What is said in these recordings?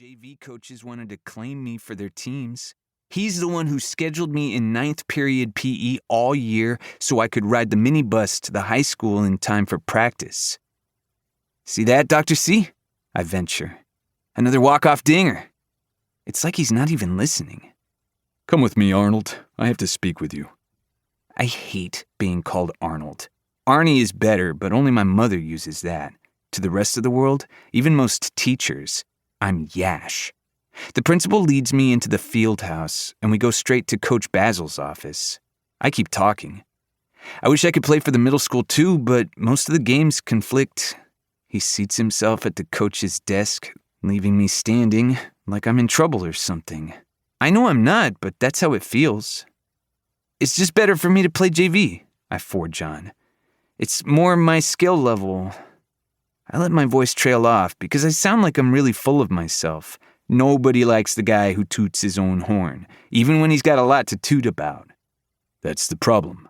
JV coaches wanted to claim me for their teams. He's the one who scheduled me in 9th period PE all year so I could ride the minibus to the high school in time for practice. See that, Dr. C? I venture. Another walk-off dinger. It's like he's not even listening. Come with me, Arnold. I have to speak with you. I hate being called Arnold. Arnie is better, but only my mother uses that. To the rest of the world, even most teachers, I'm Yash. The principal leads me into the field house, and we go straight to Coach Basil's office. I keep talking. I wish I could play for the middle school too, but most of the games conflict. He seats himself at the coach's desk, leaving me standing like I'm in trouble or something. I know I'm not, but that's how it feels. It's just better for me to play JV, I forge on. It's more my skill level. I let my voice trail off because I sound like I'm really full of myself. Nobody likes the guy who toots his own horn, even when he's got a lot to toot about. That's the problem.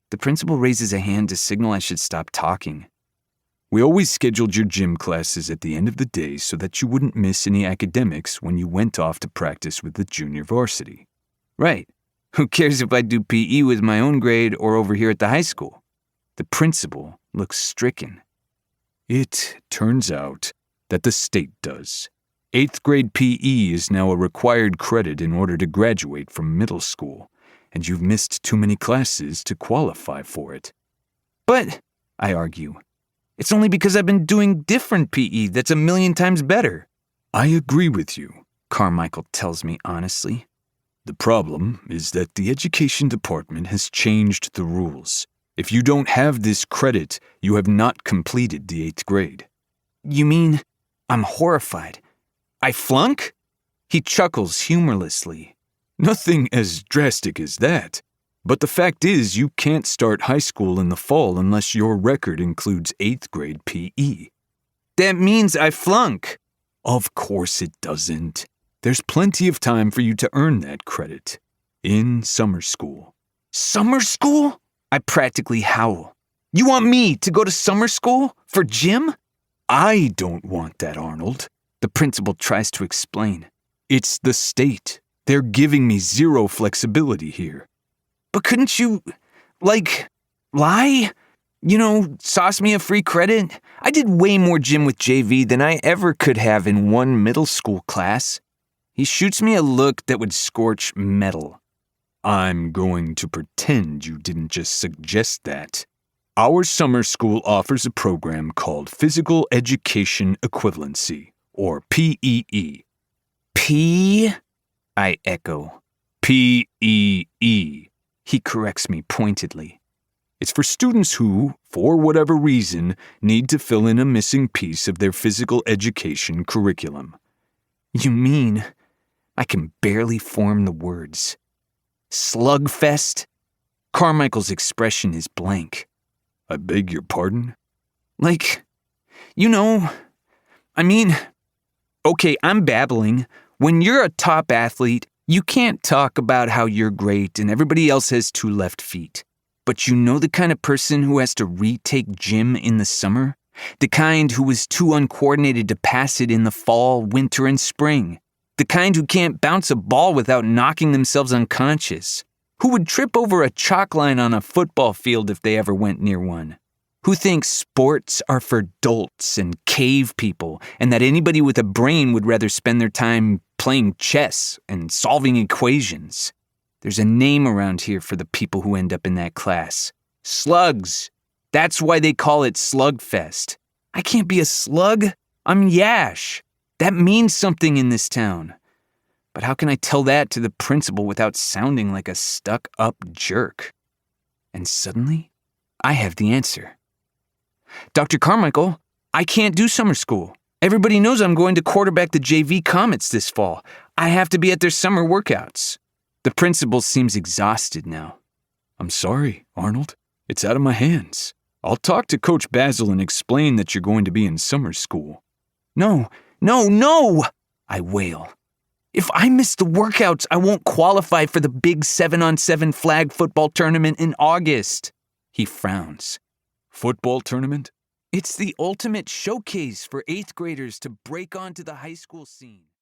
The principal raises a hand to signal I should stop talking. We always scheduled your gym classes at the end of the day so that you wouldn't miss any academics when you went off to practice with the junior varsity. Right. Who cares if I do PE with my own grade or over here at the high school? The principal looks stricken. It turns out that the state does. 8th grade PE is now a required credit in order to graduate from middle school, and you've missed too many classes to qualify for it. But, I argue, it's only because I've been doing different PE that's a million times better. I agree with you, Carmichael tells me honestly. The problem is that the education department has changed the rules. If you don't have this credit, you have not completed the 8th grade. You mean I'm horrified? I flunk? He chuckles humorlessly. Nothing as drastic as that. But the fact is you can't start high school in the fall unless your record includes 8th grade PE. That means I flunk. Of course it doesn't. There's plenty of time for you to earn that credit. In summer school. Summer school? I practically howl. You want me to go to summer school? For gym? I don't want that, Arnold. The principal tries to explain. It's the state. They're giving me zero flexibility here. But couldn't you, lie? Sauce me a free credit? I did way more gym with JV than I ever could have in one middle school class. He shoots me a look that would scorch metal. I'm going to pretend you didn't just suggest that. Our summer school offers a program called Physical Education Equivalency, or PEE. P? I echo. PEE. He corrects me pointedly. It's for students who, for whatever reason, need to fill in a missing piece of their physical education curriculum. You mean I can barely form the words. Slugfest? Carmichael's expression is blank. I beg your pardon? Okay, I'm babbling. When you're a top athlete, you can't talk about how you're great and everybody else has 2 left feet. But you know the kind of person who has to retake gym in the summer? The kind who was too uncoordinated to pass it in the fall, winter, and spring? The kind who can't bounce a ball without knocking themselves unconscious? Who would trip over a chalk line on a football field if they ever went near one? Who thinks sports are for dolts and cave people, and that anybody with a brain would rather spend their time playing chess and solving equations? There's a name around here for the people who end up in that class. Slugs. That's why they call it Slugfest. I can't be a slug. I'm Yash. That means something in this town. But how can I tell that to the principal without sounding like a stuck-up jerk? And suddenly, I have the answer. Dr. Carmichael, I can't do summer school. Everybody knows I'm going to quarterback the JV Comets this fall. I have to be at their summer workouts. The principal seems exhausted now. I'm sorry, Arnold. It's out of my hands. I'll talk to Coach Basil and explain that you're going to be in summer school. No, I wail. If I miss the workouts, I won't qualify for the big 7-on-7 flag football tournament in August. He frowns. Football tournament? It's the ultimate showcase for 8th graders to break onto the high school scene.